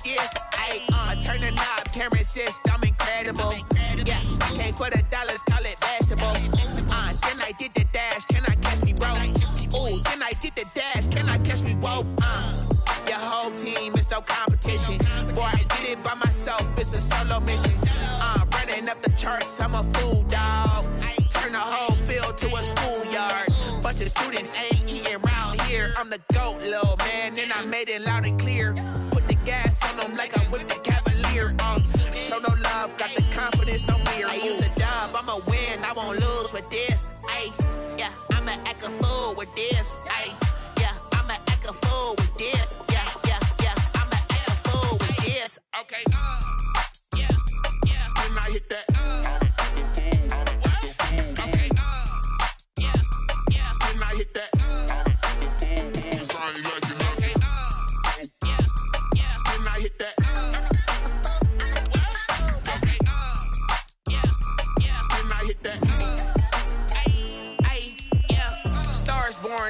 this. I turn the knob, camera assist, I'm incredible. Yeah, came for the dollars, call it vegetable. Then I did the dash, can I catch me, bro? Ooh, then I did the dash, can I catch me, whoa? Your whole team is no competition. Boy, I did it by myself, it's a solo mission. Running up the charts, I'm a fool, dog. Turn the whole field to a schoolyard. Bunch of students ain't eating round here. I'm the GOAT, little man, and I made it loud and clear. Put the gas on them like I'm with the Cavalier. Show no love, got the confidence, no fear. I use a dub, I'ma win, I won't lose with this. Yeah, I'ma act a fool with this. Yeah, I'ma act a fool with this. Yeah, I'ma act a fool with this. Okay, yeah, when I hit that.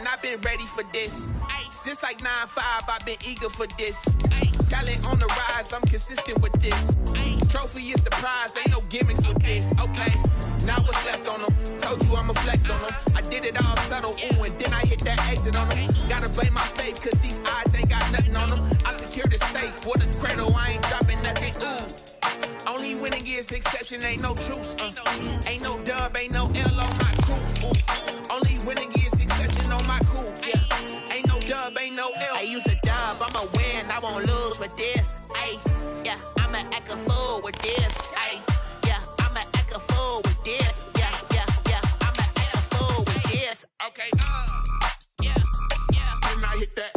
I've been ready for this. Since like 9-5, I've been eager for this. Talent on the rise, I'm consistent with this. Trophy is the prize, ain't no gimmicks with this. Okay, now what's left on them? Told you I'ma flex on them. I did it all subtle, ooh, and then I hit that exit on them. Gotta blame my faith, cause these odds ain't got nothing on them. I secured the safe with a cradle, I ain't dropping nothing, ooh. Only winning is exception, ain't no truce. Ain't no dub, ain't no L on my crew. Only winning is exception on my cool. Yeah, ain't no dub, ain't no L. I use a dub, I'ma win, I won't lose with this. Yeah, I'ma act a fool with this. Yeah, I'ma act a fool with this. Yeah, I'ma act a fool with this. Okay, yeah, when I hit that.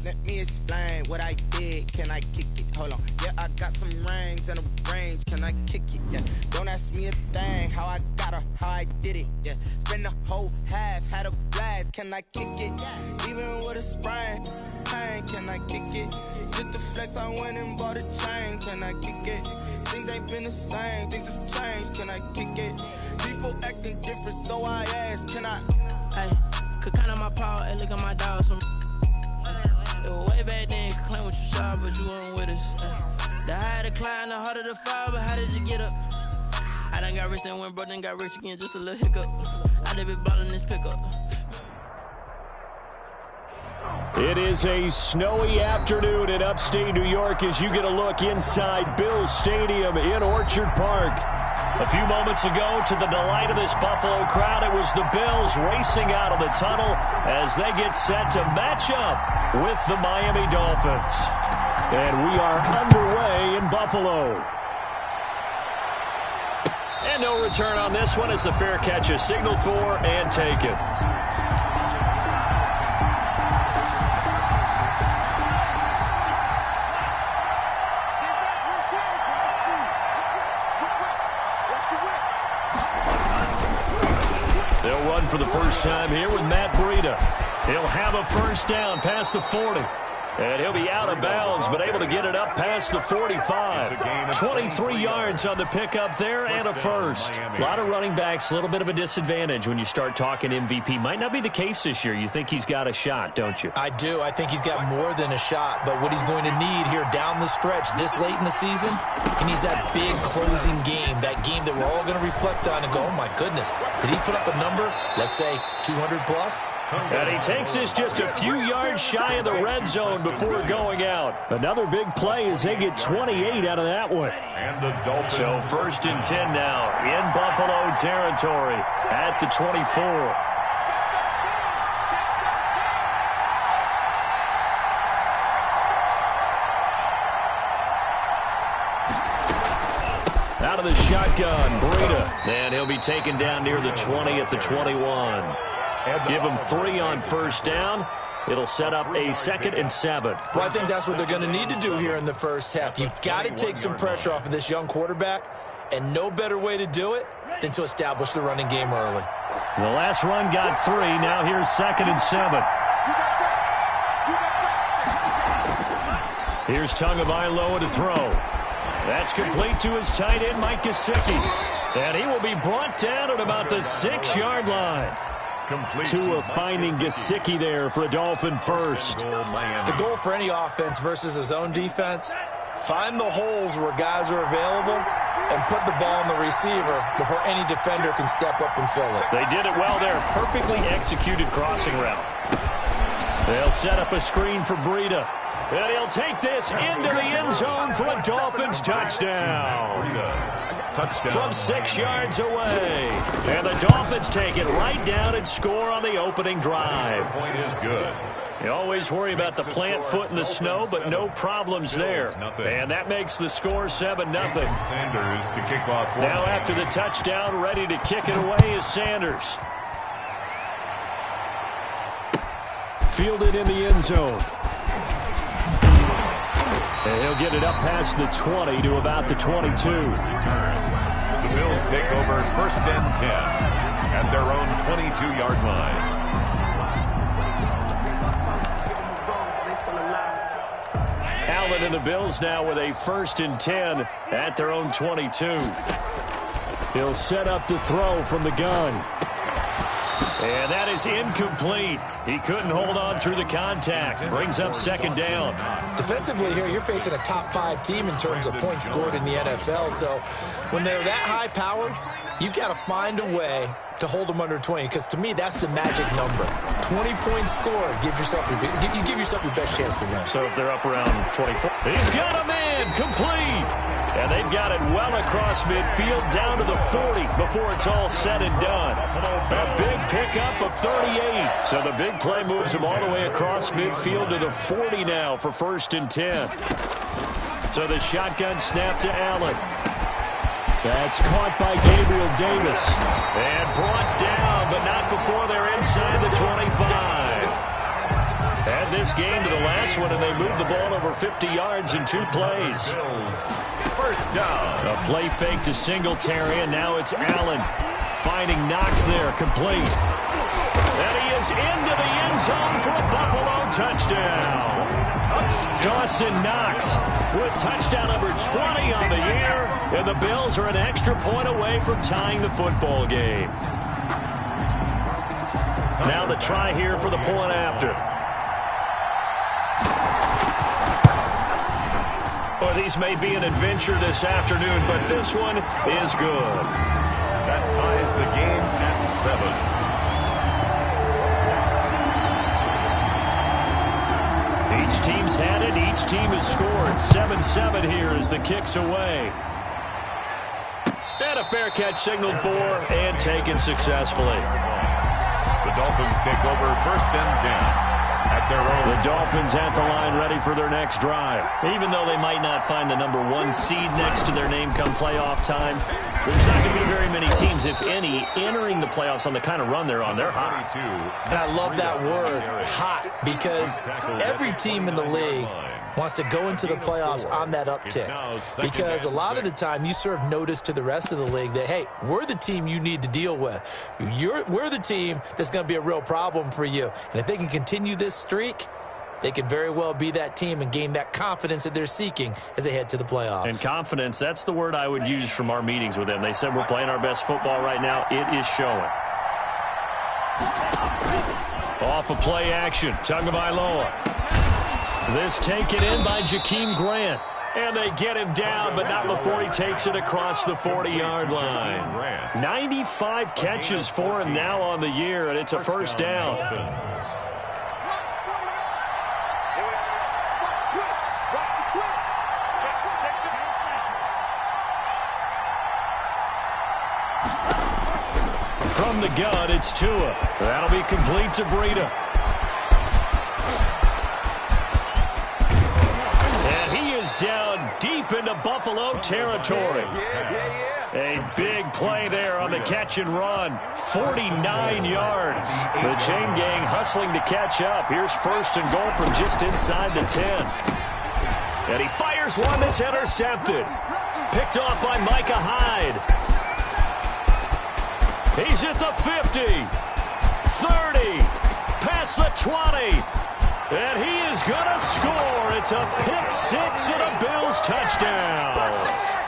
Let me explain what I did. Can I kick it? Hold on. Yeah, I got some rings and a range. Can I kick it? Yeah. Don't ask me a thing. How I got her, how I did it. Yeah. Spend the whole half, had a blast. Can I kick it? Even with a sprain. Pain, can I kick it? Just the flex, I went and bought a chain. Can I kick it? Things ain't been the same. Things have changed. Can I kick it? People acting different, so I ask. Can I? Hey, could count on my power and look at my dogs from. Way back then, you could claim what you saw, but you weren't with us. The higher the climb, the harder the fall, but how did you get up? I done got rich, then went broke, then got rich again, just a little hiccup. I done been ballin' this pickup. It is a snowy afternoon in upstate New York as you get a look inside Bills Stadium in Orchard Park. A few moments ago, to the delight of this Buffalo crowd, it was the Bills racing out of the tunnel as they get set to match up with the Miami Dolphins. And we are underway in Buffalo. And no return on this one as the fair catch is signaled for and taken. They'll run for the first time here with Matt Breida. He'll have a first down past the 40. And he'll be out of bounds, but able to get it up past the 45. 23 yards on the pickup there and a first. A lot of running backs, a little bit of a disadvantage when you start talking MVP. Might not be the case this year. You think he's got a shot, don't you? I do. I think he's got more than a shot. But what he's going to need here down the stretch this late in the season, he needs that big closing game, that game that we're all going to reflect on and go, oh, my goodness, did he put up a number, let's say 200 plus? And he takes this just a few yards shy of the red zone before going out. Another big play as they get 28 out of that one. So 1st and 10 now in Buffalo territory at the 24. Out of the shotgun, Breida. And he'll be taken down near the 20 at the 21. Give him 3 on first down. It'll set up a 2nd and 7. Well, I think that's what they're going to need to do here in the first half. You've got to take some pressure off of this young quarterback, and no better way to do it than to establish the running game early. The last run got 3. Now here's 2nd and 7. Here's Tagovailoa to throw. That's complete to his tight end, Mike Gesicki. And he will be brought down at about the 6-yard line. Tua finding Gesicki there for a Dolphin first. The goal for any offense versus his own defense, find the holes where guys are available and put the ball on the receiver before any defender can step up and fill it. They did it well there. Perfectly executed crossing route. They'll set up a screen for Breida. And he'll take this into the end zone for a Dolphins touchdown. From 6 yards away. And the Dolphins take it right down and score on the opening drive. The point is good. You always worry about the plant foot in the snow, but no problems there. And that makes the score 7-0. Sanders to kick off. Now after the touchdown, ready to kick it away is Sanders. Fielded in the end zone. And he'll get it up past the 20 to about the 22. The Bills take over 1st and 10 at their own 22-yard line. Allen and the Bills now with a 1st and 10 at their own 22. He'll set up to throw from the gun. And that is incomplete. He couldn't hold on through the contact. Brings up 2nd down. Defensively here, you're facing a top 5 team in terms of points scored in the NFL. So when they're that high-powered, you've got to find a way to hold them under 20, because to me, that's the magic number. 20 points scored gives yourself you give yourself your best chance to win. So if they're up around 24. He's got a man complete. And they've got it well across midfield down to the 40 before it's all said and done. A big pickup of 38. So the big play moves him all the way across midfield to the 40 now for 1st and 10. So the shotgun snap to Allen. That's caught by Gabriel Davis. And brought down, but not before they're inside the 25. Add this game to the last one, and they moved the ball over 50 yards in 2 plays. First down. A play fake to Singletary, and now it's Allen finding Knox there, complete. And he is into the end zone for a Buffalo touchdown. Dawson Knox with touchdown number 20 on the year, and the Bills are an extra point away from tying the football game. Now the try here for the point after. Well, these may be an adventure this afternoon, but this one is good. That ties the game at 7. Each team's had it. Each team has scored. 7-7 here as the kick's away. And a fair catch signaled for and taken successfully. The Dolphins take over 1st and 10. At their own. The Dolphins at the line ready for their next drive. Even though they might not find the number 1 seed next to their name come playoff time, there's not going to be very many teams, if any, entering the playoffs on the kind of run they're on. They're hot. And I love that word, hot, because every team in the league wants to go into the playoffs on that uptick. Because a lot of the time you serve notice to the rest of the league that, hey, we're the team you need to deal with. We're the team that's going to be a real problem for you. And if they can continue this streak, they could very well be that team and gain that confidence that they're seeking as they head to the playoffs. And confidence, that's the word I would use from our meetings with them. They said we're playing our best football right now. It is showing. Off of play action, Tagovailoa. This taken in by Jakeem Grant. And they get him down, but not before he takes it across the 40-yard line. 95 catches for him now on the year, and it's a 1st down. From the gun, it's Tua. That'll be complete to Breida. And he is down deep into Buffalo territory. catch and run. 49 yards. The chain gang hustling to catch up. Here's first and goal from just inside the 10. And he fires one that's intercepted. Picked off by Micah Hyde. He's at the 50. 30. Past the 20. And he is going to score. It's a pick six and a Bills touchdown.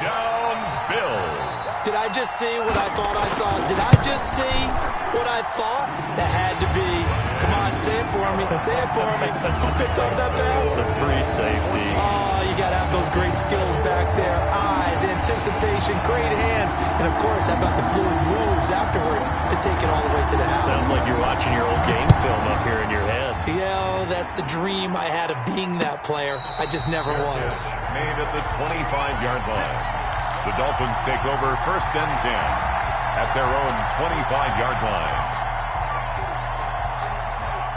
Down Bills. Did I just see what I thought I saw? Did I just see what I thought? That had to be. Come on, say it for me. Say it for me. Who picked up that pass? It's a free safety. Oh, you got to have those great skills back there. Eyes, anticipation, great hands. And, of course, how about the fluid moves afterwards to take it all the way to the house? Sounds like you're watching your old game film up here in your head. Yeah, that's the dream I had of being that player. I just never was. Made at the 25-yard line. The Dolphins take over first and 10 at their own 25-yard line.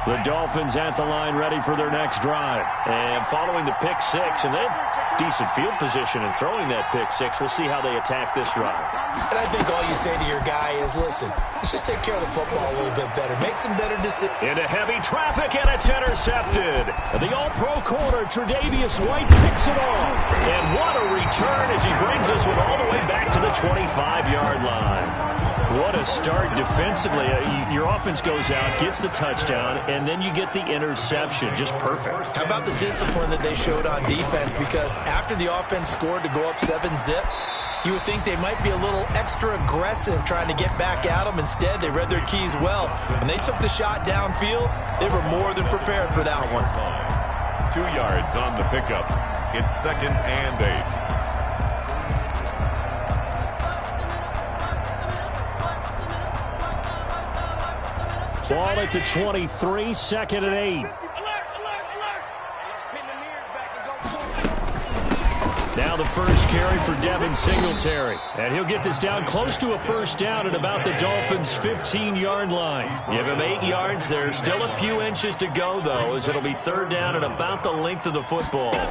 The Dolphins at the line ready for their next drive. And following the pick six, and they have decent field position in throwing that pick six. We'll see how they attack this drive. And I think all you say to your guy is, listen, let's just take care of the football a little bit better. Make some better decisions. Into heavy traffic, and it's intercepted. The all-pro corner, Tre'Davious White, picks it off. And what a return as he brings this one all the way back to the 25-yard line. What a start defensively. Your offense goes out, gets the touchdown, and then you get the interception. Just perfect. How about the discipline that they showed on defense? Because after the offense scored to go up 7-zip, you would think they might be a little extra aggressive trying to get back at them. Instead, they read their keys well. When they took the shot downfield, they were more than prepared for that one. 2 yards on the pickup. It's 2nd and 8. Ball at the 23, 2nd and 8. Now the first carry for Devin Singletary. And he'll get this down close to a first down at about the Dolphins' 15-yard line. Give him 8 yards. There's still a few inches to go, though, as it'll be third down at about the length of the football. And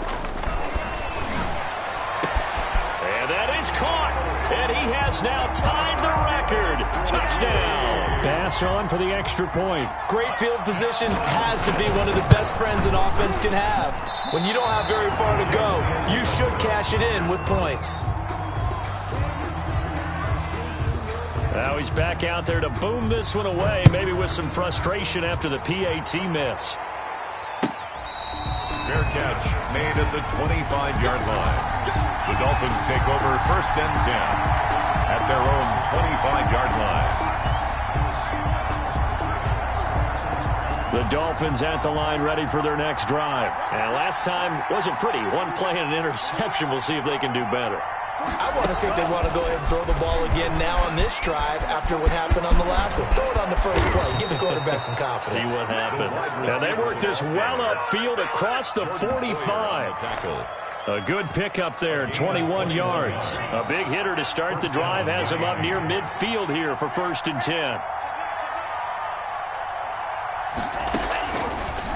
that is caught. And he has now tied the record. Touchdown. Pass on for the extra point. Great field position has to be one of the best friends an offense can have. When you don't have very far to go, you should cash it in with points. Now he's back out there to boom this one away, maybe with some frustration after the PAT miss. Fair catch made at the 25-yard line. The Dolphins take over first and 10 at their own 25-yard line. The Dolphins at the line ready for their next drive. And last time wasn't pretty. One play and an interception. We'll see if they can do better. I want to see if they want to go ahead and throw the ball again now on this drive after what happened on the last one. Throw it on the first play. Give the quarterback some confidence. See what happens. And they work this well upfield across the 45. A good pickup there, 21 yards. A big hitter to start the drive has him up near midfield here for first and 10.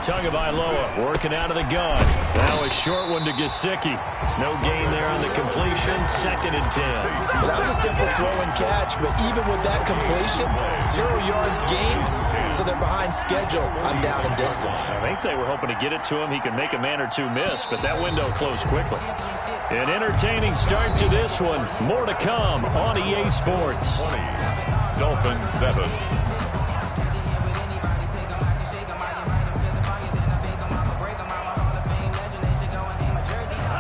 Tagovailoa working out of the gun. Now a short one to Gesicki. No gain there on the completion. 2nd and 10. Well, that was a simple throw and catch, but even with that completion, 0 yards gained, so they're behind schedule on down and distance. I think they were hoping to get it to him. He could make a man or two miss, but that window closed quickly. An entertaining start to this one. More to come on EA Sports. 20, Dolphins 7.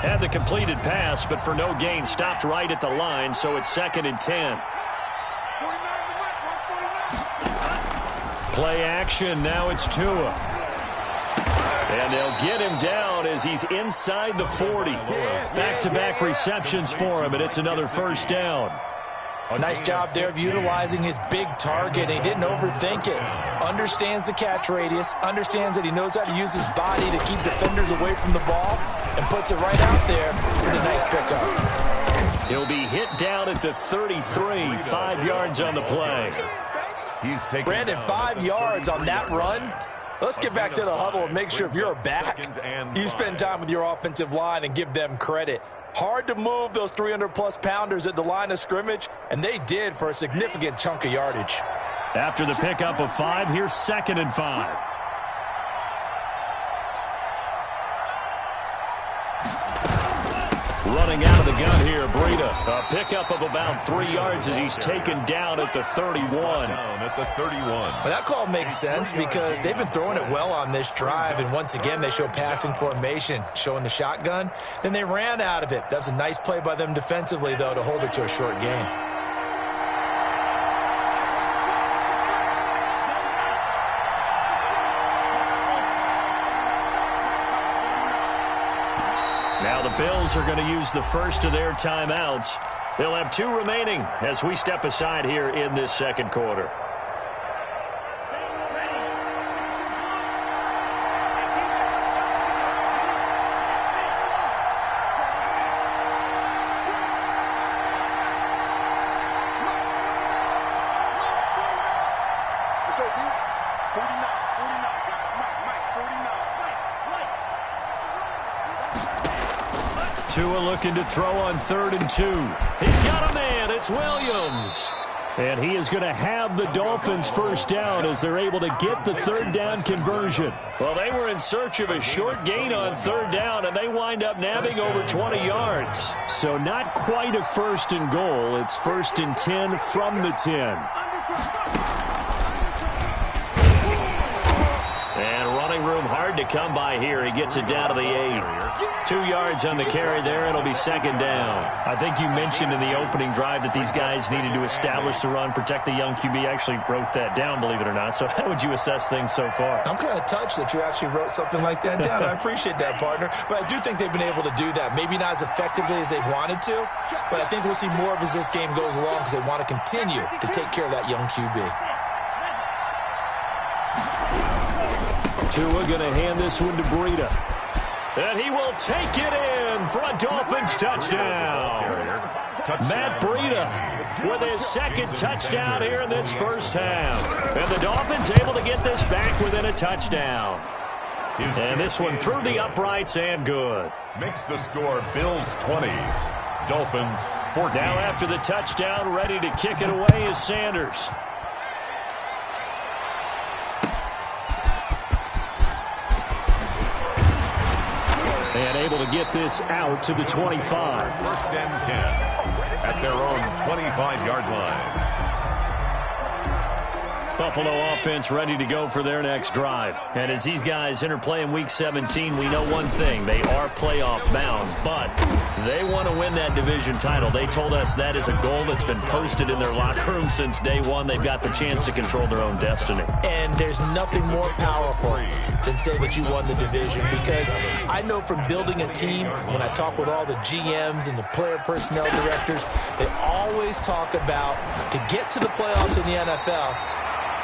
Had the completed pass, but for no gain, stopped right at the line, so it's 2nd and 10. Play action, now it's Tua. And they'll get him down as he's inside the 40. Back-to-back receptions for him, and it's another first down. Nice job there of utilizing his big target. He didn't overthink it. Understands the catch radius. Understands that he knows how to use his body to keep defenders away from the ball. And puts it right out there with a nice pickup. He'll be hit down at the 33. 5 yards on the play. He's taking Brandon, 5 yards on that run. Let's get back to the huddle and make sure if you're a back, you spend time with your offensive line and give them credit. Hard to move those 300-plus pounders at the line of scrimmage, and they did for a significant chunk of yardage. After the pickup of 5, here's 2nd and 5. Running out of the gun here, Breida. A pickup of about 3 yards as he's taken down at the 31. Well, that call makes sense because they've been throwing it well on this drive, and once again they show passing formation, showing the shotgun. Then they ran out of it. That's a nice play by them defensively, though, to hold it to a short gain. Now the Bills are going to use the first of their timeouts. They'll have 2 remaining as we step aside here in this second quarter. Let's go, D. 49, guys. Mike, 49. Tua looking to throw on 3rd and 2. He's got a man. It's Williams. And he is going to have the Dolphins first down as they're able to get the 3rd down conversion. Well, they were in search of a short gain on 3rd down, and they wind up nabbing over 20 yards. So not quite a 1st and goal. It's 1st and 10 from the 10. And running room hard to come by here. He gets it down to the 8. 2 yards on the carry there. It'll be 2nd down. I think you mentioned in the opening drive that these guys needed to establish the run, protect the young QB. I actually wrote that down, believe it or not. So how would you assess things so far? I'm kind of touched that you actually wrote something like that down. I appreciate that, partner. But I do think they've been able to do that. Maybe not as effectively as they've wanted to, but I think we'll see more of as this game goes along because they want to continue to take care of that young QB. Tua going to hand this one to Breida. And he will take it in for a Dolphins touchdown. Matt Breida with his 2nd touchdown here in this first half. And the Dolphins able to get this back within a touchdown. And this one through the uprights and good. Makes the score Bills 20, Dolphins 14. Now after the touchdown, ready to kick it away is Sanders. And able to get this out to the 25. 1st and 10 at their own 25-yard line. Buffalo offense ready to go for their next drive. And as these guys interplay in Week 17, we know one thing. They are playoff bound, but they want to win that division title. They told us that is a goal that's been posted in their locker room since day one. They've got the chance to control their own destiny. And there's nothing more powerful than saying that you won the division, because I know from building a team, when I talk with all the GMs and the player personnel directors, they always talk about to get to the playoffs in the NFL,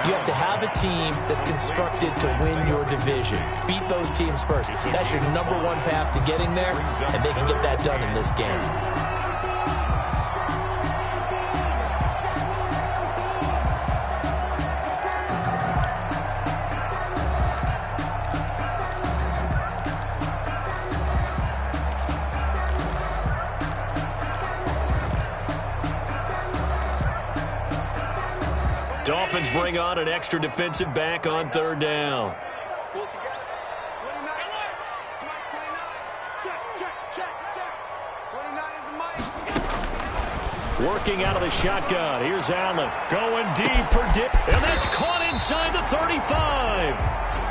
you have to have a team that's constructed to win your division. Beat those teams first. That's your number 1 path to getting there, and they can get that done in this game. Dolphins bring on an extra defensive back on 3rd down. Working out of the shotgun. Here's Allen going deep for Dick. And that's caught inside the 35.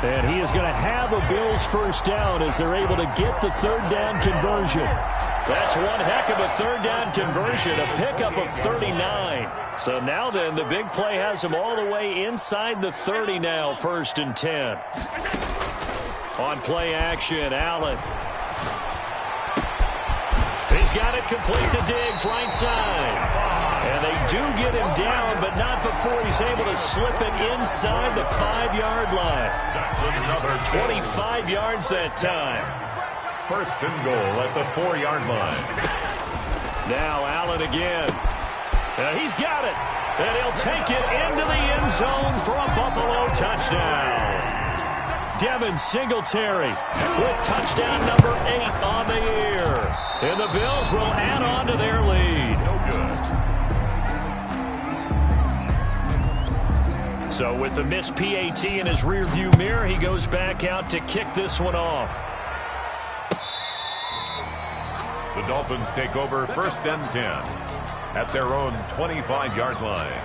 And he is going to have a Bills first down as they're able to get the 3rd down conversion. That's one heck of a 3rd down conversion, a pickup of 39. So now then, the big play has him all the way inside the 30 now, 1st and 10. On play action, Allen. He's got it complete to Diggs, right side. And they do get him down, but not before he's able to slip it inside the 5-yard line. That's another 25 yards that time. 1st and goal at the 4-yard line. Now Allen again. And he's got it. And he'll take it into the end zone for a Buffalo touchdown. Devin Singletary with touchdown number 8 on the year. And the Bills will add on to their lead. No good. So with the missed PAT in his rearview mirror, he goes back out to kick this one off. The Dolphins take over 1st and 10 at their own 25-yard line.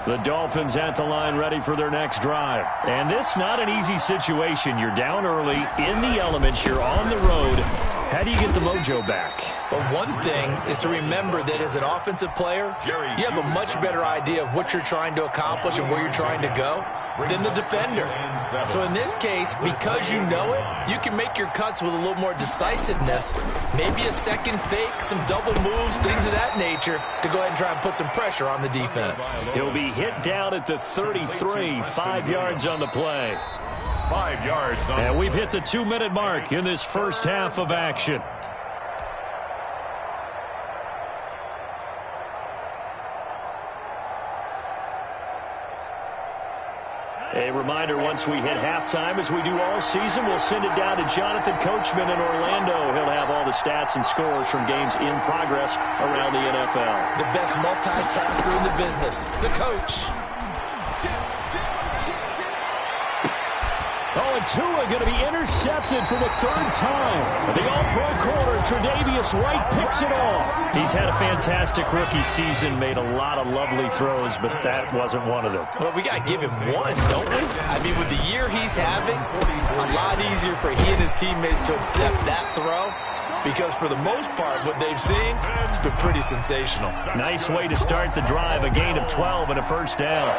The Dolphins at the line ready for their next drive. And this not an easy situation. You're down early, in the elements, you're on the road. How do you get the mojo back? But one thing is to remember that as an offensive player, you have a much better idea of what you're trying to accomplish and where you're trying to go than the defender. So in this case, because you know it, you can make your cuts with a little more decisiveness, maybe a second fake, some double moves, things of that nature, to go ahead and try and put some pressure on the defense. He'll be hit down at the 33, 5 yards on the play. 5 yards. And we've hit the 2-minute mark in this first half of action. A reminder, once we hit halftime, as we do all season, we'll send it down to Jonathan Coachman in Orlando. He'll have all the stats and scores from games in progress around the NFL. The best multitasker in the business, the coach. Oh, and Tua going to be intercepted for the 3rd time. The all-pro corner, Tre'Davious White, picks it off. He's had a fantastic rookie season, made a lot of lovely throws, but that wasn't one of them. Well, we got to give him one, don't we? I mean, with the year he's having, a lot easier for he and his teammates to accept that throw, because for the most part, what they've seen, it's been pretty sensational. Nice way to start the drive, a gain of 12 and a 1st down.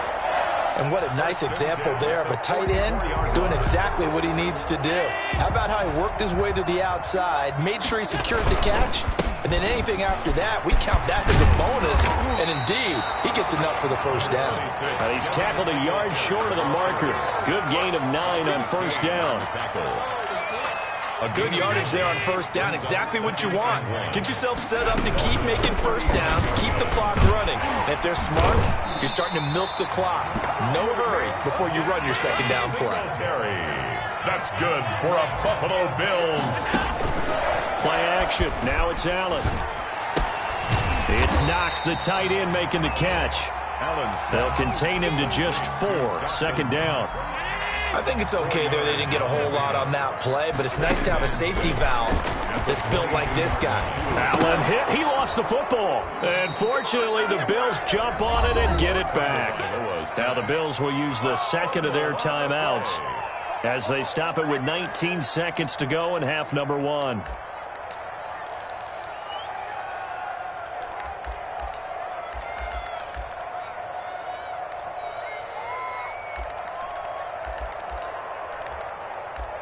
And what a nice example there of a tight end doing exactly what he needs to do. How about how he worked his way to the outside, made sure he secured the catch, and then anything after that, we count that as a bonus. And indeed, he gets enough for the 1st down. And he's tackled a yard short of the marker. Good gain of 9 on 1st down. A good yardage there on 1st down, exactly what you want. Get yourself set up to keep making 1st downs, keep the clock running. And if they're smart, you're starting to milk the clock. No hurry before you run your 2nd down play. That's good for a Buffalo Bills. Play action. Now it's Allen. It's Knox, the tight end, making the catch. They'll contain him to just 4. 2nd down. I think it's okay there. They didn't get a whole lot on that play, but it's nice to have a safety valve that's built like this guy. Allen hit. He lost the football. And fortunately, the Bills jump on it and get it back. Now the Bills will use the 2nd of their timeouts as they stop it with 19 seconds to go in half number 1.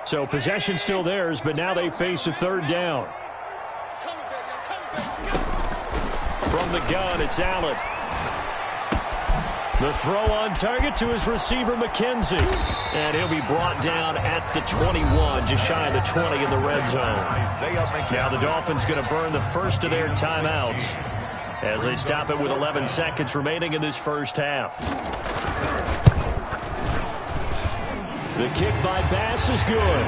So possession still theirs, but now they face a 3rd down. From the gun, it's Allen. The throw on target to his receiver, McKenzie. And he'll be brought down at the 21, just shy of the 20 in the red zone. Now the Dolphins going to burn the 1st of their timeouts as they stop it with 11 seconds remaining in this first half. The kick by Bass is good.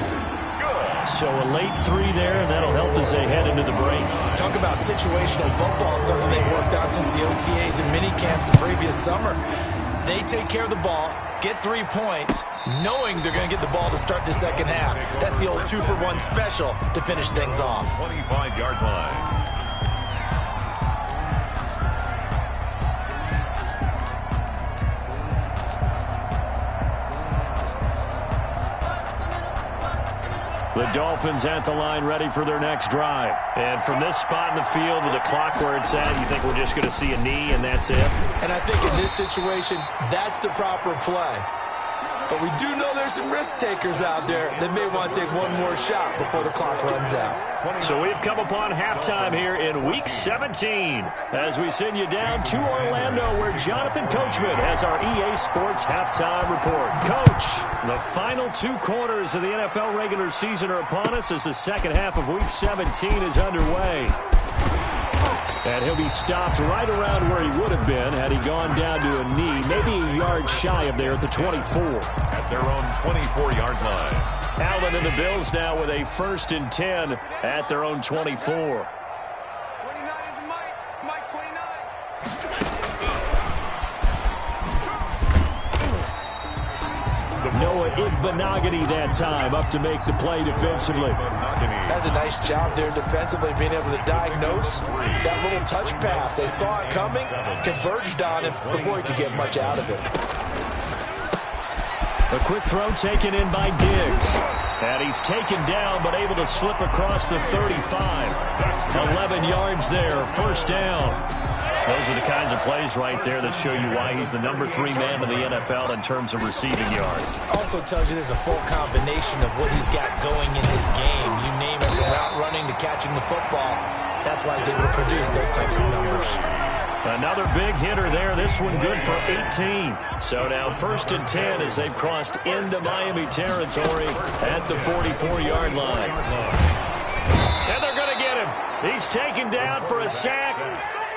So a late 3 there, and that'll help as they head into the break. Talk about situational football. It's something they've worked on since the OTAs and mini camps the previous summer. They take care of the ball, get 3 points, knowing they're going to get the ball to start the 2nd half. That's the old 2-for-1 special to finish things off. 25-yard line. The Dolphins at the line ready for their next drive. And from this spot in the field with the clock where it's at, you think we're just going to see a knee and that's it? And I think in this situation, that's the proper play. But we do know there's some risk takers out there that may want to take one more shot before the clock runs out. So we've come upon halftime here in Week 17 as we send you down to Orlando where Jonathan Coachman has our EA Sports halftime report. Coach, the final 2 quarters of the NFL regular season are upon us as the 2nd half of Week 17 is underway. And he'll be stopped right around where he would have been had he gone down to a knee, maybe a yard shy of there at the 24. At their own 24-yard line. Allen and the Bills now with a 1st and 10 at their own 24. Noah Igbenogany that time up to make the play defensively. That's a nice job there defensively, being able to diagnose that little touch pass. They saw it coming, converged on it before he could get much out of it. A quick throw taken in by Diggs. And he's taken down but able to slip across the 35. 11 yards there, 1st down. Those are the kinds of plays right there that show you why he's the number 3 man in the NFL in terms of receiving yards. Also tells you there's a full combination of what he's got going in his game. You name it, from route running to catching the football. That's why he's able to produce those types of numbers. Another big hitter there. This one good for 18. So now 1st and 10 as they've crossed into Miami territory at the 44-yard line. And they're going to get him. He's taken down for a sack.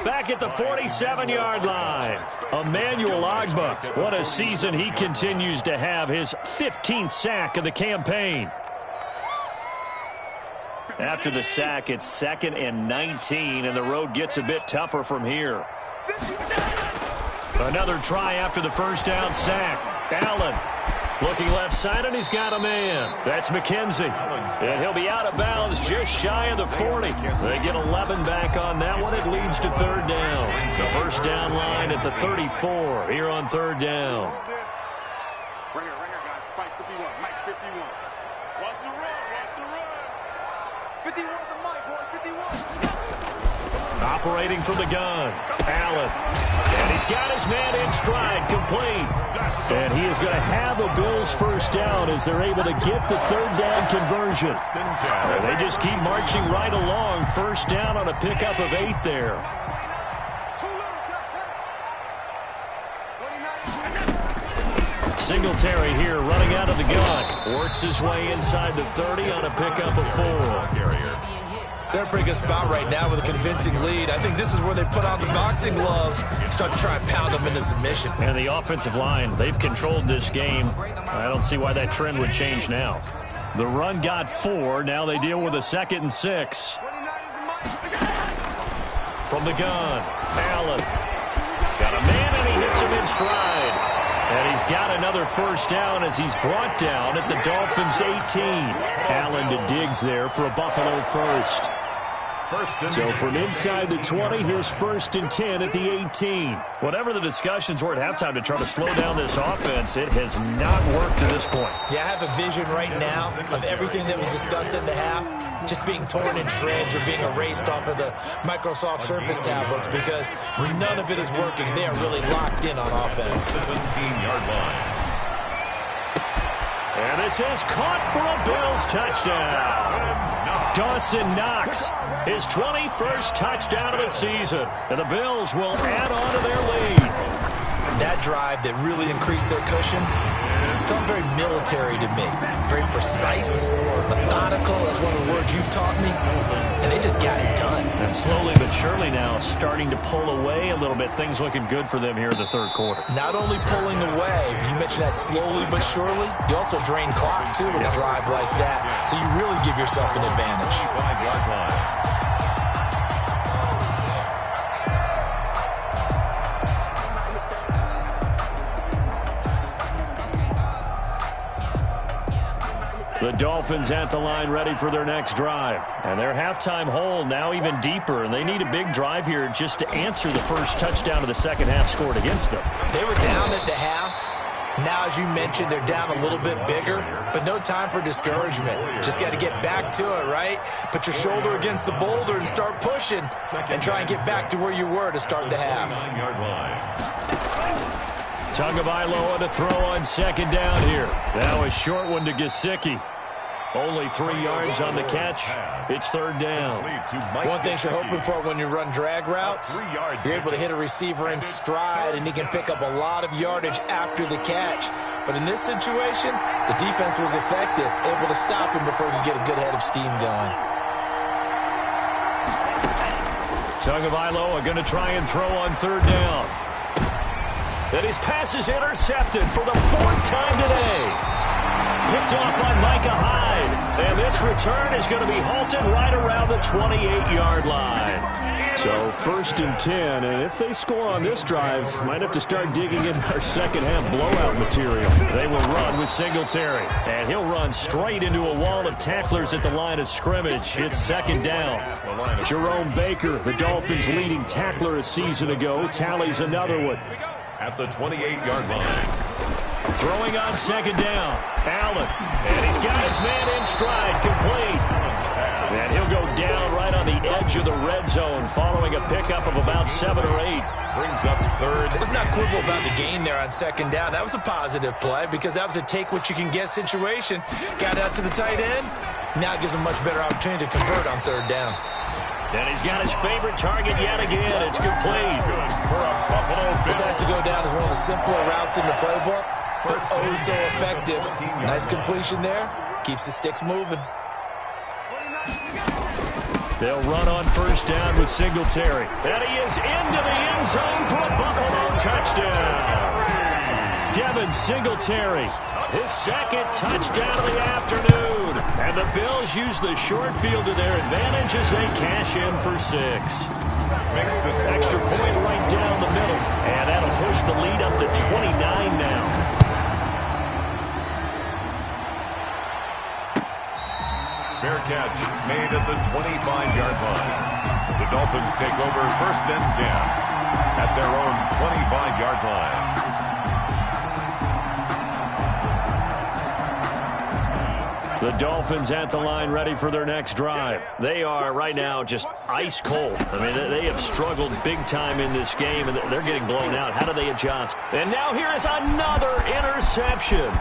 Back at the 47-yard line. Emmanuel Ogbah. What a season he continues to have. His 15th sack of the campaign. After the sack, it's 2nd and 19, and the road gets a bit tougher from here. Another try after the 1st down sack. Allen looking left side, and he's got a man. That's McKenzie. And he'll be out of bounds just shy of the 40. They get 11 back on that one. It leads to 3rd down. The 1st down line at the 34 here on 3rd down. Right here, guys. Fight 51. Mike 51. Watch the run. 51 to Mike, boys. 51. Operating from the gun. Allen. And he's got his man in stride, complete. And he is going to have a Bills 1st down as they're able to get the 3rd down conversion. And they just keep marching right along. 1st down on a pickup of 8 there. Singletary here running out of the gun. Works his way inside the 30 on a pickup of 4. They're in a pretty good spot right now with a convincing lead. I think this is where they put on the boxing gloves and start to try and pound them into submission. And the offensive line, they've controlled this game. I don't see why that trend would change now. The run got 4. Now they deal with a 2nd and 6. From the gun, Allen. Got a man, and he hits him in stride. And he's got another 1st down as he's brought down at the Dolphins' 18. Allen to Diggs there for a Buffalo 1st. So from inside the 20, here's 1st and 10 at the 18. Whatever the discussions were at halftime to try to slow down this offense, it has not worked to this point. Yeah, I have a vision right now of everything that was discussed in the half just being torn in shreds or being erased off of the Microsoft Surface tablets because none of it is working. They are really locked in on offense. 17-yard line. And this is caught for a Bills touchdown. Dawson Knox, his 21st touchdown of the season. And the Bills will add on to their lead. That drive that really increased their cushion felt very military to me. Very precise, methodical, that's one of the words you've taught me. And they just got it done. And slowly but surely now starting to pull away a little bit. Things looking good for them here in the 3rd quarter. Not only pulling away, but you mentioned that slowly but surely. You also drain clock, too, with a drive like that. So you really give yourself an advantage. 5-yard line. The Dolphins at the line ready for their next drive. And their halftime hole now even deeper. And they need a big drive here just to answer the first touchdown of the second half scored against them. They were down at the half. Now, as you mentioned, they're down a little bit bigger, but no time for discouragement. Just got to get back to it, right? Put your shoulder against the boulder and start pushing and try and get back to where you were to start the half. 9-yard line. Tagovailoa to throw on 2nd down here. Now a short one to Gesicki. Only 3 yards on the catch. It's 3rd down. One thing you're hoping for when you run drag routes, you're able to hit a receiver in stride, and he can pick up a lot of yardage after the catch. But in this situation, the defense was effective, able to stop him before he could get a good head of steam going. Tagovailoa going to try and throw on 3rd down. And his pass is intercepted for the 4th time today. picked off by Micah Hyde. And this return is going to be halted right around the 28-yard line. So 1st and 10, and if they score on this drive, might have to start digging in our second-half blowout material. They will run with Singletary, and he'll run straight into a wall of tacklers at the line of scrimmage. It's 2nd down. Jerome Baker, the Dolphins' leading tackler a season ago, tallies another one. At the 28-yard line. Throwing on 2nd down. Allen, and he's got his man in stride, complete. And he'll go down right on the edge of the red zone following a pickup of about 7 or 8. Brings up 3rd. Let's not quibble about the gain there on 2nd down. That was a positive play because that was a take-what-you-can-get situation. Got out to the tight end. Now it gives him a much better opportunity to convert on 3rd down. And he's got his favorite target yet again. It's complete. This has to go down as one of the simpler routes in the playbook, but oh so effective. Nice completion there. Keeps the sticks moving. They'll run on 1st down with Singletary. And he is into the end zone for a Buffalo touchdown. Devin Singletary, his 2nd touchdown of the afternoon. And the Bills use the short field to their advantage as they cash in for 6. Extra point right down the middle. And that'll push the lead up to 29 now. Fair catch made at the 25-yard line. The Dolphins take over 1st and 10 at their own 25-yard line. The Dolphins at the line ready for their next drive. They are right now just ice cold. I mean, they have struggled big time in this game, and they're getting blown out. How do they adjust? And now here is another interception.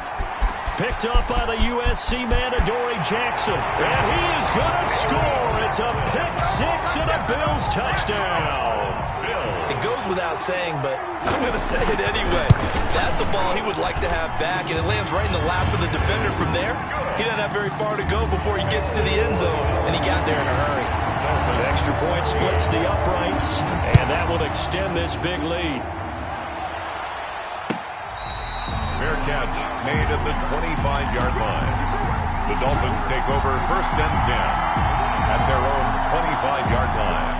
Picked up by the USC man, Adoree Jackson. And he is going to score. It's a pick-6 and a Bills touchdown. It goes without saying, but I'm going to say it anyway. That's a ball he would like to have back, and it lands right in the lap of the defender from there. He doesn't have very far to go before he gets to the end zone, and he got there in a hurry. The extra point splits the uprights, and that will extend this big lead. Fair catch made at the 25-yard line. The Dolphins take over 1st and 10 at their own 25-yard line.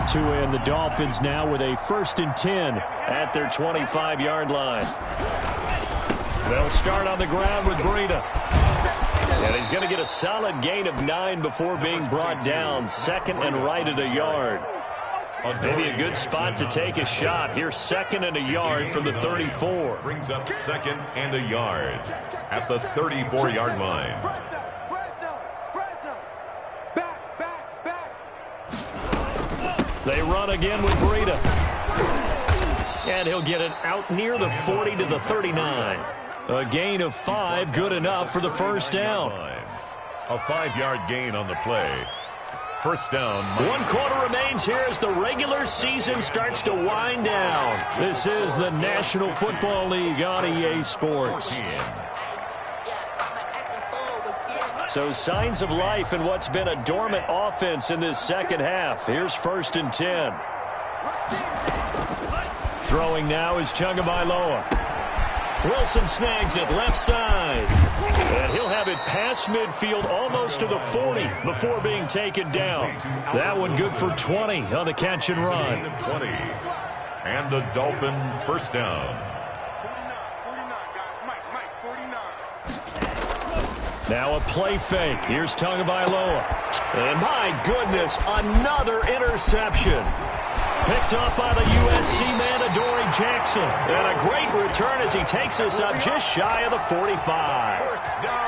To end the Dolphins now with a 1st and 10 at their 25-yard line. They'll start on the ground with Breida. And he's going to get a solid gain of 9 before being brought down. 2nd and right at a yard. Maybe a good spot to take a shot. Here's 2nd and a yard from the 34. Brings up 2nd and a yard at the 34-yard line. They run again with Breida. And he'll get it out near the 40 to the 39. A gain of 5, good enough for the 1st down. A 5-yard gain on the play. 1st down. 1 quarter remains here as the regular season starts to wind down. This is the National Football League on EA Sports. So signs of life in what's been a dormant offense in this 2nd half. Here's 1st and 10. Throwing now is Tagovailoa. Wilson snags it left side. And he'll have it past midfield almost to the 40 before being taken down. That one good for 20 on the catch and run. 20. And the Dolphin 1st down. Now a play fake. Here's Tagovailoa. And my goodness, another interception. Picked up by the USC man, Adoree Jackson. And a great return as he takes us up just shy of the 45.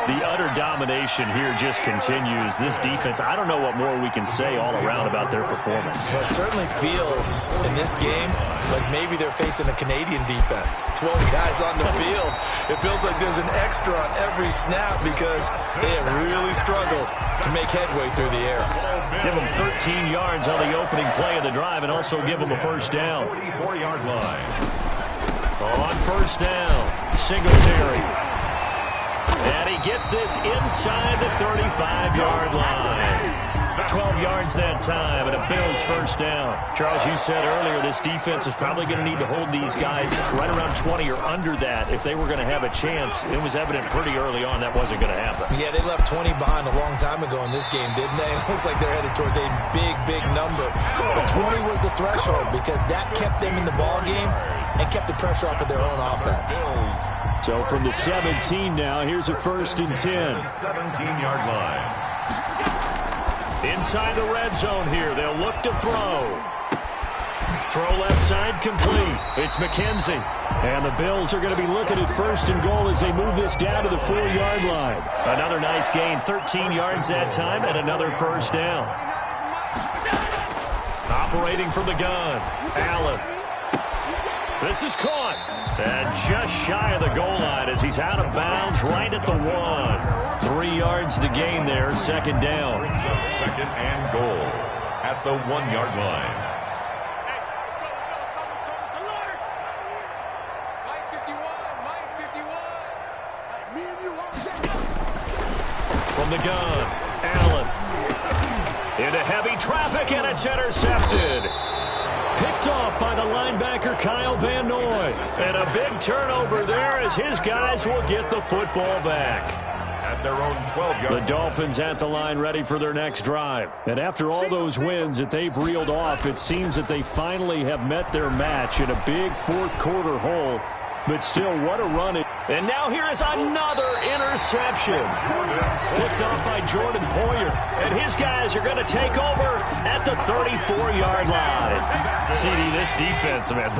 The utter domination here just continues. This defense, I don't know what more we can say all around about their performance. Well, it certainly feels in this game like maybe they're facing a Canadian defense. 12 guys on the field. It feels like there's an extra on every snap because they have really struggled to make headway through the air. Give them 13 yards on the opening play of the drive and also give them a 1st down. 44-yard line. On 1st down, Singletary. And he gets this inside the 35-yard line. 12 yards that time, and a Bills first down. Charles, you said earlier this defense is probably going to need to hold these guys right around 20 or under that if they were going to have a chance. It was evident pretty early on that wasn't going to happen. Yeah, they left 20 behind a long time ago in this game, didn't they? It looks like they're headed towards a big, big number. But 20 was the threshold because that kept them in the ball game and kept the pressure off of their own offense. So from the 17 now, here's a 1st and 10. 17-yard line. Inside the red zone here, they'll look to throw. Throw left side complete. It's McKenzie. And the Bills are going to be looking at 1st and goal as they move this down to the 4-yard line. Another nice gain, 13 yards that time, and another first down. Operating from the gun, Allen. This is caught. And just shy of the goal line as he's out of bounds right at the 1. 3 yards the gain there, 2nd down. 2nd and goal at the 1-yard line. From the gun, Allen. Into heavy traffic, and it's intercepted. Picked off by the linebacker, Kyle Van Noy. And a big turnover there as his guys will get the football back. At their own 12-yard. The Dolphins at the line ready for their next drive. And after all those wins that they've reeled off, it seems that they finally have met their match in a big 4th quarter hole. But still, what a run. And now here is another interception. Picked off by Jordan Poyer. And his guys are going to take over at the 34-yard line. CD, this defense, man,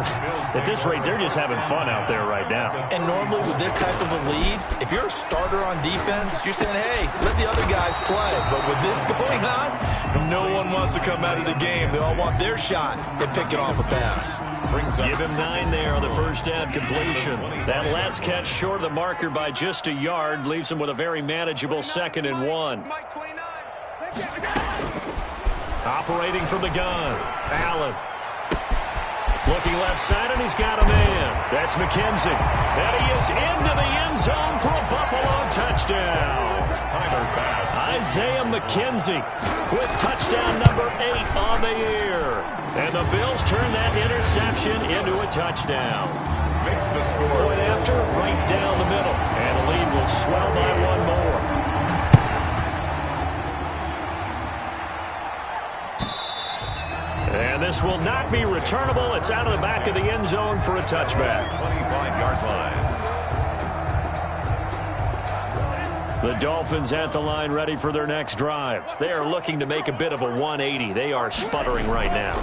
at this rate, they're just having fun out there right now. And normally with this type of a lead, if you're a starter on defense, you're saying, hey, let the other guys play. But with this going on, no one wants to come out of the game. They all want their shot at picking off a pass. Give him 9 there on the first down completion. That last catch short of the marker by just a yard leaves him with a very manageable 2nd and 1. Operating from the gun, Allen. Looking left side, and he's got a man. That's McKenzie. And he is into the end zone for a Buffalo touchdown. Isaiah McKenzie with touchdown number 8 on the year. And the Bills turn that interception into a touchdown. Makes the score. Point after, right down the middle. And the lead will swell by 1 more. And this will not be returnable. It's out of the back of the end zone for a touchback. 25-yard line. The Dolphins at the line ready for their next drive. They are looking to make a bit of a 180. They are sputtering right now.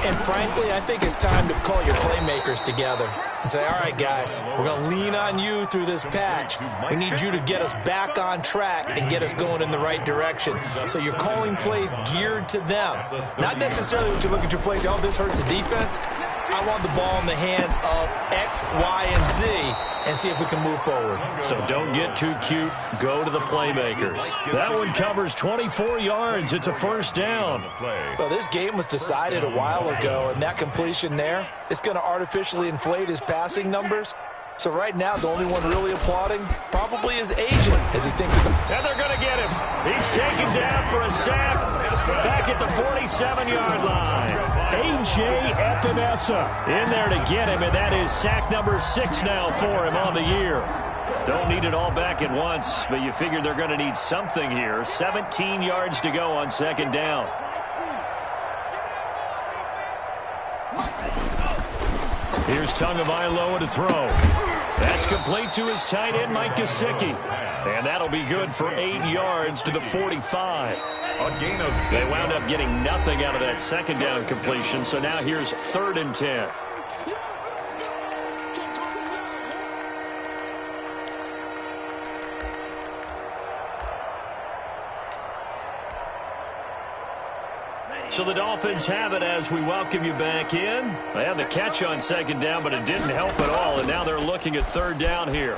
And frankly, I think it's time to call your playmakers together and say, all right, guys, we're going to lean on you through this patch. We need you to get us back on track and get us going in the right direction. So you're calling plays geared to them. Not necessarily when you look at your plays, oh, this hurts the defense. I want the ball in the hands of X, Y, and Z and see if we can move forward. So don't get too cute. Go to the playmakers. That one covers 24 yards. It's a first down. Well, this game was decided a while ago, and that completion there is going to artificially inflate his passing numbers. So right now, the only one really applauding probably his agent as he thinks about it. And they're going to get him. He's taken down for a sack back at the 47-yard line. A.J. Epinesa in there to get him, and that is sack number 6 now for him on the year. Don't need it all back at once, but you figure they're going to need something here. 17 yards to go on 2nd down. Here's Tagovailoa to throw. That's complete to his tight end, Mike Gesicki. And that'll be good for 8 yards to the 45. They wound up getting nothing out of that 2nd down completion, so now here's 3rd and 10. So the Dolphins have it as we welcome you back in. They had the catch on 2nd down, but it didn't help at all, and now they're looking at 3rd down here.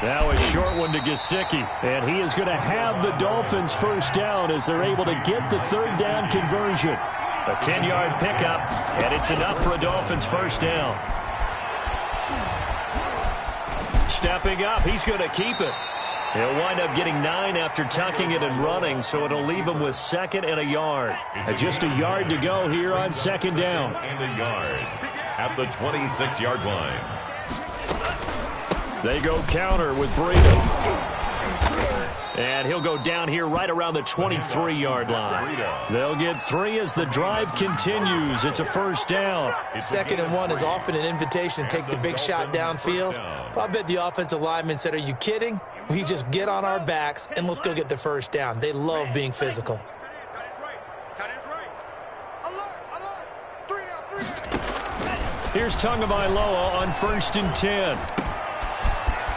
Now a short one to Gesicki, and he is going to have the Dolphins first down as they're able to get the 3rd down conversion. A 10-yard pickup, and it's enough for a Dolphins first down. Stepping up, he's going to keep it. He'll wind up getting 9 after tucking it and running, so it'll leave him with 2nd and a yard. Just a yard to go here on 2nd down. And a yard at the 26-yard line. They go counter with Breida. And he'll go down here right around the 23-yard line. They'll get 3 as the drive continues. It's a 1st down. 2nd and 1 is often an invitation to take the big shot downfield. But I bet the offensive lineman said, are you kidding? We just get on our backs and let's go get the 1st down. They love being physical. Here's Tagovailoa on 1st and 10.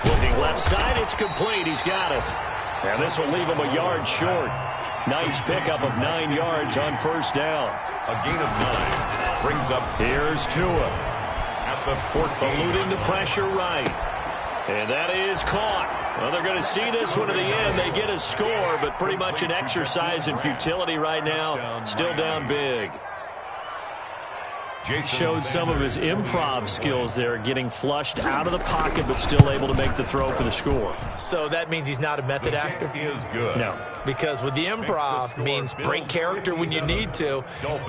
Looking left side, it's complete. He's got it. And this will leave him a yard short. Nice pickup of 9 yards on 1st down. A gain of 9 brings up. Here's Tua. At the 14. Eluding the pressure right. And that is caught. Well, they're going to see this one to the end. They get a score, but pretty much an exercise in futility right now. Still down big. Showed some of his improv skills there, getting flushed out of the pocket, but still able to make the throw for the score. So that means he's not a method actor? Is good. No. Because with the improv means break character when you need to.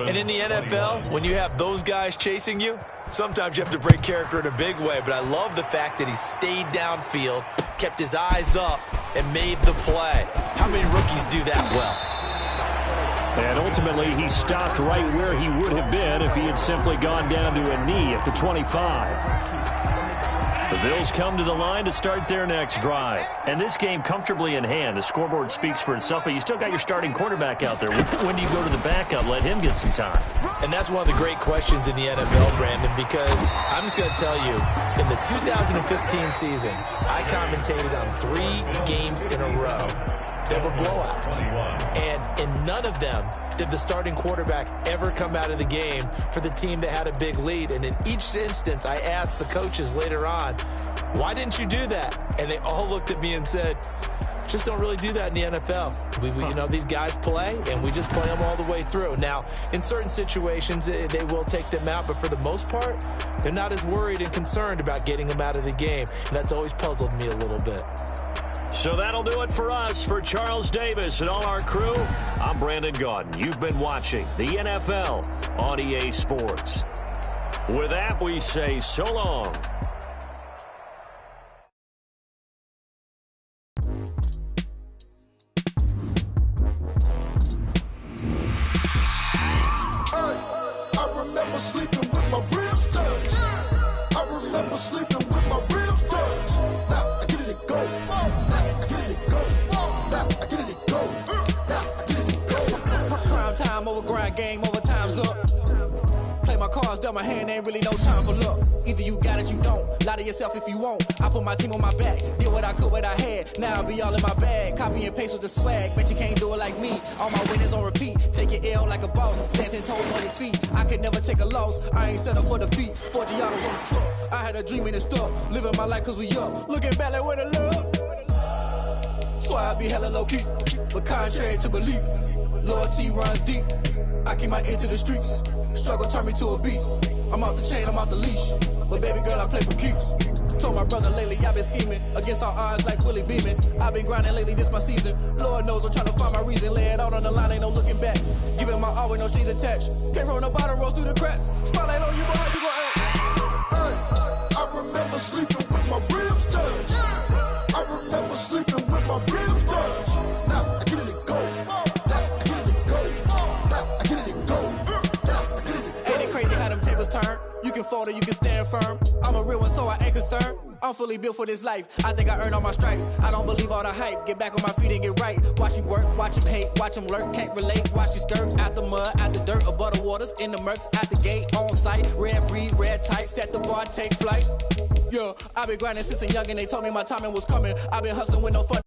And in the NFL, when you have those guys chasing you, sometimes you have to break character in a big way. But I love the fact that he stayed downfield, kept his eyes up, and made the play. How many rookies do that well? And ultimately, he stopped right where he would have been if he had simply gone down to a knee at the 25. The Bills come to the line to start their next drive. And this game comfortably in hand. The scoreboard speaks for itself, but you still got your starting quarterback out there. When do you go to the backup? Let him get some time. And that's one of the great questions in the NFL, Brandon, because I'm just going to tell you, in the 2015 season, I commentated on 3 games in a row. They were blowouts. And in none of them did the starting quarterback ever come out of the game for the team that had a big lead. And in each instance, I asked the coaches later on, why didn't you do that? And they all looked at me and said, just don't really do that in the NFL. You know, these guys play, and we just play them all the way through. Now, in certain situations, they will take them out, but for the most part, they're not as worried and concerned about getting them out of the game. And that's always puzzled me a little bit. So that'll do it for us. For Charles Davis and all our crew, I'm Brandon Gaudin. You've been watching the NFL on EA Sports. With that, we say so long. I remember sleeping with my ribs touched. I remember sleeping with my ribs touched. Now I get it and go. Now I get it and go. Now I get it and go. Now I get it and go. Prime time over grind game, over time's up. Play my cards, dealt my hand, ain't really no time for luck. Either you got it, you don't. Lie to yourself if you won't. I put my team on my back, did what I could, what I had. Now I'll be all in my bag. Copy and paste with the swag. Bet you can't do it like me. All my winners on repeat. Take your L like a boss. Stand 10 toes on your feet. I can never take a loss. I ain't set up for defeat. 40 yards on the truck. I had a dream and it stuck. Living my life cause we up. Looking back like where the love. So I be hella low key. But contrary to belief, loyalty runs deep. I keep my ear to the streets. Struggle turned me to a beast. I'm off the chain, I'm off the leash. But baby girl, I play for keeps. Told my brother lately, I've been scheming. Against all odds like Willie Beeman. I've been grinding lately, this my season. Lord knows I'm trying to find my reason. Lay it out on the line, ain't no looking back. Giving my all with no strings attached. Came from the bottom, rose through the cracks. Spotlight on you, boy, how you gon' act? Hey, I remember sleeping with my ribs touched. I remember sleeping with my ribs touched. Now I get it and go. Now I get it and go. Now I get it and go. Now I get it and go. Ain't it crazy how them tables turn? You can fold or you can stand firm. I'm a real one, so I ain't concerned. I'm fully built for this life. I think I earned all my stripes. I don't believe all the hype. Get back on my feet and get right. Watch me work, watch him hate, watch him lurk. Can't relate, watch you skirt. Out the mud, out the dirt, above the waters, in the murks, at the gate, on site. Red breed, red tight, set the bar, take flight. Yeah, I've been grinding since a young and they told me my timing was coming. I've been hustling with no fun.